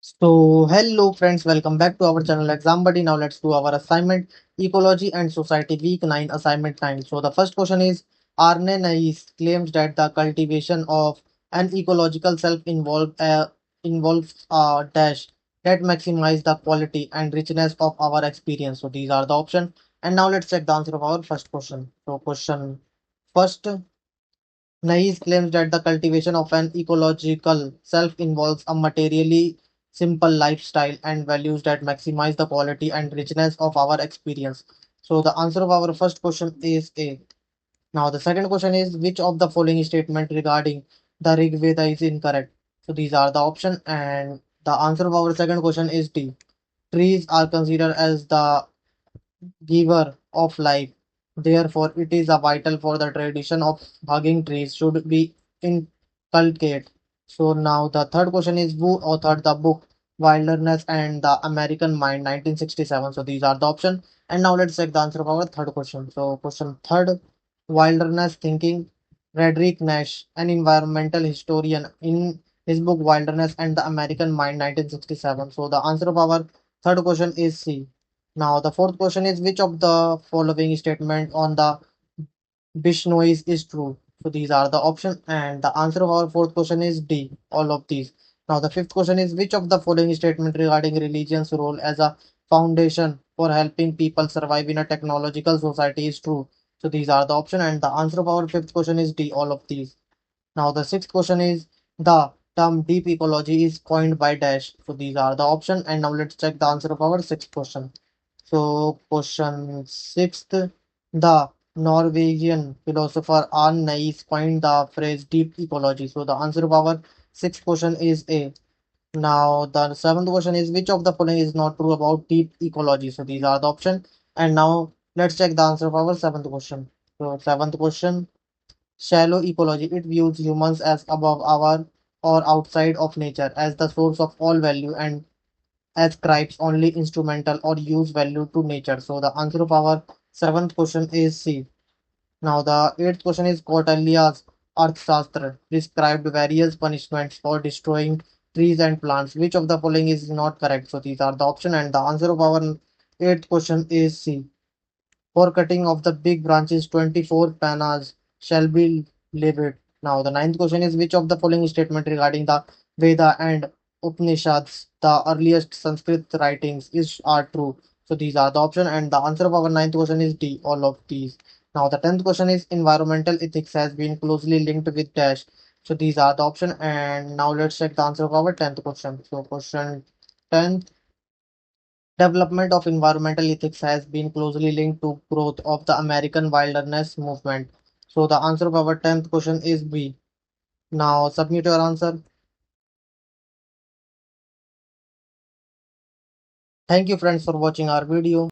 Hello friends, welcome back to our channel Exam Buddy. Now let's do our assignment Ecology and Society Week 9 Assignment 9. So the first question is Arne Nais claims that the cultivation of an ecological self involves a dash that maximize the quality and richness of our experience. So these are the options. And now let's check the answer of our first question. So question first, Nais claims that the cultivation of an ecological self involves a materially simple lifestyle and values that maximize the quality and richness of our experience. So the answer of our first question is A. Now the second question is which of the following statement regarding the Rig Veda is incorrect? So these are the option and the answer of our second question is D. Trees are considered as the giver of life. Therefore, it is a vital for the tradition of hugging trees should be inculcated. So now the third question is who authored the book Wilderness and the American Mind 1967. So these are the options. And now let's check the answer of our third question. So question third, Wilderness Thinking. Frederick Nash, an environmental historian, in his book Wilderness and the American Mind 1967. So the answer of our third question is C. Now, the fourth question is which of the following statement on the Bishnois is true? So these are the options, and the answer of our fourth question is D, all of these. Now, the fifth question is which of the following statement regarding religion's role as a foundation for helping people survive in a technological society is true? So these are the option, and the answer of our fifth question is D, all of these. Now the sixth question is the term deep ecology is coined by dash. So these are the option, and now let's check the answer of our sixth question. So question sixth, the Norwegian philosopher Arne Naes coined the phrase deep ecology. So the answer of our sixth question is A. Now the seventh question is which of the following is not true about deep ecology? So these are the option. And now let's check the answer of our seventh question. So seventh question, shallow ecology. It views humans as above our or outside of nature as the source of all value and ascribes only instrumental or use value to nature. So the answer of our seventh question is C. Now the eighth question is Kautilya's Arthashastra described various punishments for destroying trees and plants. Which of the following is not correct? So these are the option, and the answer of our eighth question is C. For cutting of the big branches, 24 panas shall be levied. Now, the ninth question is which of the following statement regarding the Veda and Upanishads, the earliest Sanskrit writings, is are true? So these are the option, and the answer of our ninth question is D. All of these. Now, the tenth question is environmental ethics has been closely linked with dash. So these are the option, and now let's check the answer of our tenth question. So question 10, development of environmental ethics has been closely linked to growth of the American wilderness movement. So the answer of our 10th question is B. Now submit your answer. Thank you friends for watching our video.